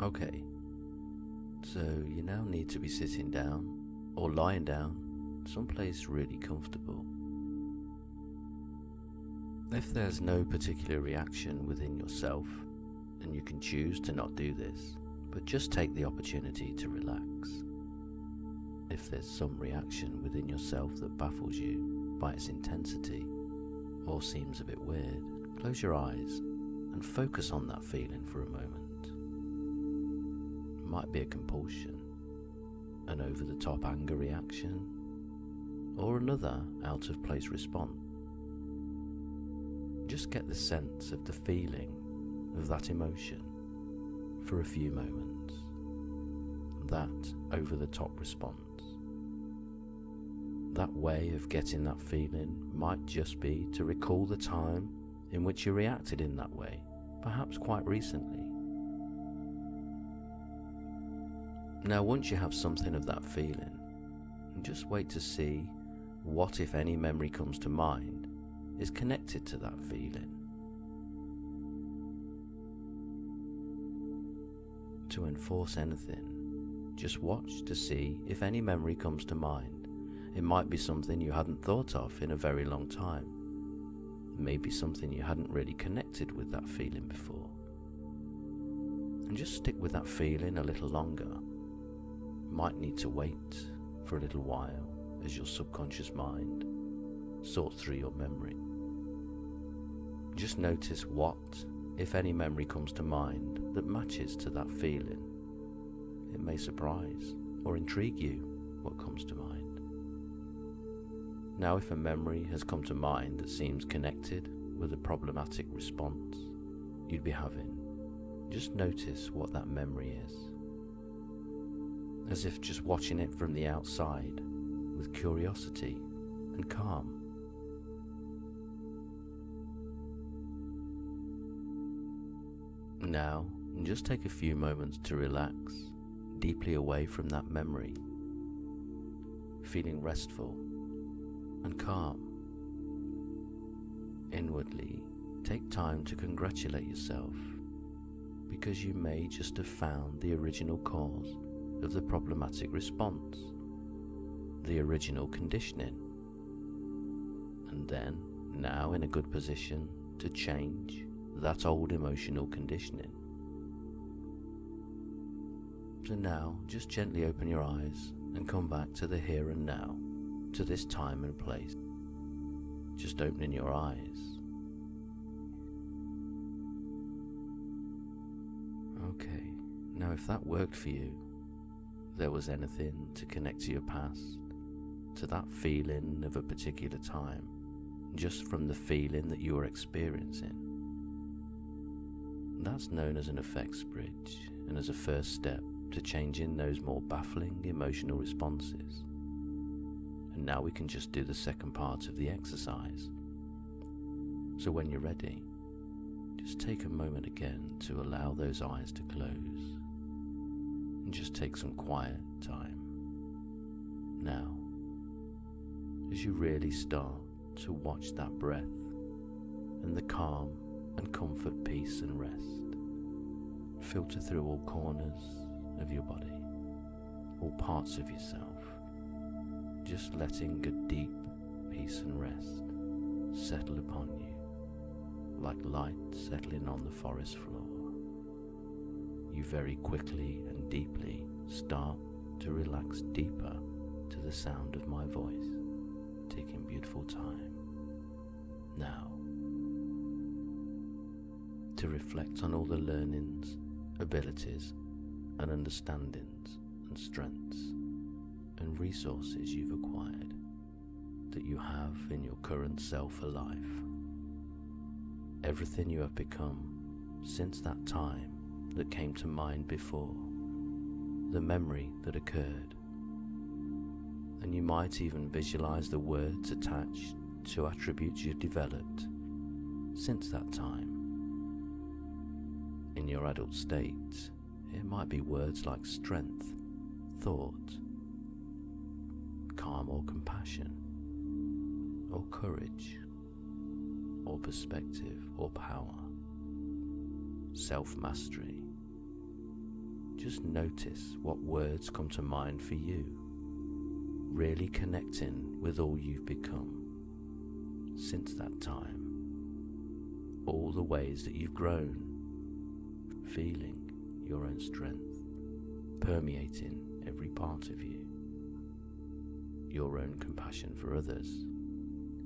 Okay, so you now need to be sitting down or lying down, someplace really comfortable. If there's no particular reaction within yourself, then you can choose to not do this, but just take the opportunity to relax. If there's some reaction within yourself that baffles you by its intensity or seems a bit weird, close your eyes and focus on that feeling for a moment. It might be a compulsion, an over-the-top anger reaction, or another out-of-place response. Just get the sense of the feeling of that emotion for a few moments, that over-the-top response. That way of getting that feeling might just be to recall the time in which you reacted in that way, perhaps quite recently. Now, once you have something of that feeling, just wait to see what, if any, memory comes to mind is connected to that feeling. To enforce anything, just watch to see if any memory comes to mind. It might be something you hadn't thought of in a very long time. Maybe something you hadn't really connected with that feeling before. And just stick with that feeling a little longer. Might need to wait for a little while as your subconscious mind sorts through your memory. Just notice what, if any, memory comes to mind that matches to that feeling. It may surprise or intrigue you what comes to mind. Now, if a memory has come to mind that seems connected with a problematic response you'd be having, just notice what that memory is. As if just watching it from the outside with curiosity and calm. Now, just take a few moments to relax deeply away from that memory, feeling restful and calm. Inwardly, take time to congratulate yourself because you may just have found the original cause of the problematic response, the original conditioning, and then now in a good position to change that old emotional conditioning. So now just gently open your eyes and come back to the here and now, to this time and place. Just opening your eyes. Okay, now if that worked for you, there was anything to connect to your past, to that feeling of a particular time, just from the feeling that you were experiencing. That's known as an effects bridge, and as a first step to changing those more baffling emotional responses. And now we can just do the second part of the exercise. So when you're ready, just take a moment again to allow those eyes to close. And just take some quiet time. Now, as you really start to watch that breath and the calm and comfort, peace and rest filter through all corners of your body, all parts of yourself, just letting a deep peace and rest settle upon you, like light settling on the forest floor. You very quickly and deeply start to relax deeper to the sound of my voice, taking beautiful time. Now, to reflect on all the learnings, abilities, and understandings and strengths and resources you've acquired, that you have in your current self alive. Everything you have become since that time that came to mind before, the memory that occurred, and you might even visualize the words attached to attributes you've developed since that time. In your adult state, it might be words like strength, thought, calm or compassion, or courage, or perspective or power, self-mastery, just notice what words come to mind for you, really connecting with all you've become since that time, all the ways that you've grown, feeling your own strength permeating every part of you, your own compassion for others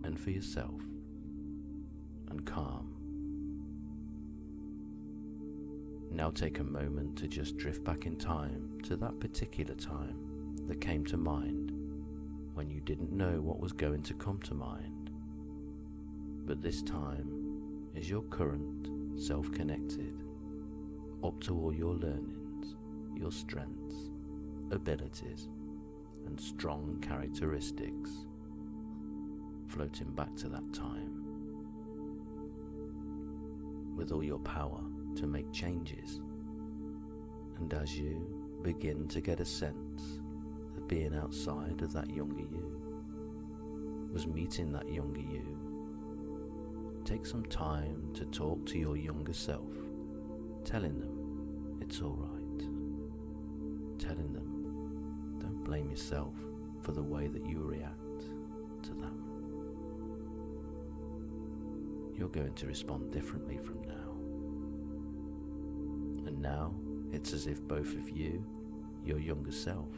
and for yourself, and calm. Now take a moment to just drift back in time to that particular time that came to mind when you didn't know what was going to come to mind. But this time is your current self-connected, up to all your learnings, your strengths, abilities, and strong characteristics, floating back to that time with all your power to make changes. And as you begin to get a sense of being outside of that younger you, was meeting that younger you, take some time to talk to your younger self, telling them it's alright, telling them don't blame yourself for the way that you react to them. You're going to respond differently from now. And now it's as if both of you, your younger self,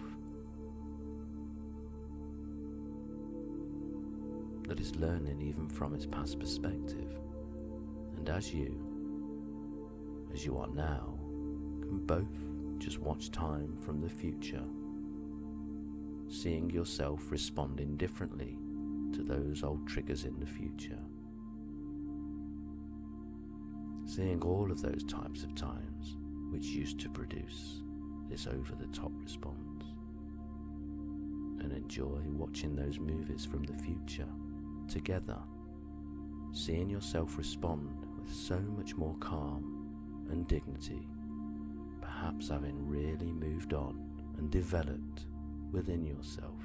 that is learning even from its past perspective, and as you are now, can both just watch time from the future, seeing yourself responding differently to those old triggers in the future, seeing all of those types of times which used to produce this over-the-top response, and enjoy watching those movies from the future together, seeing yourself respond with so much more calm and dignity, perhaps having really moved on and developed within yourself.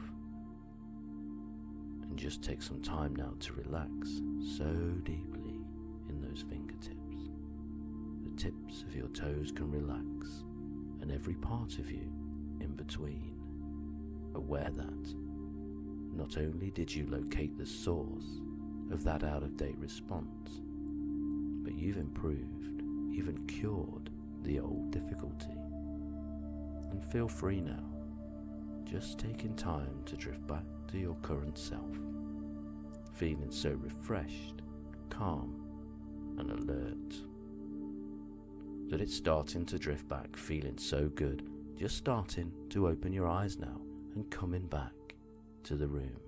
And just take some time now to relax so deeply in those fingertips. The tips of your toes can relax, and every part of you in between, aware that not only did you locate the source of that out-of-date response, but you've improved, even cured the old difficulty. And feel free now, just taking time to drift back to your current self, feeling so refreshed, calm, and alert, that it's starting to drift back, feeling so good, just starting to open your eyes now and coming back to the room.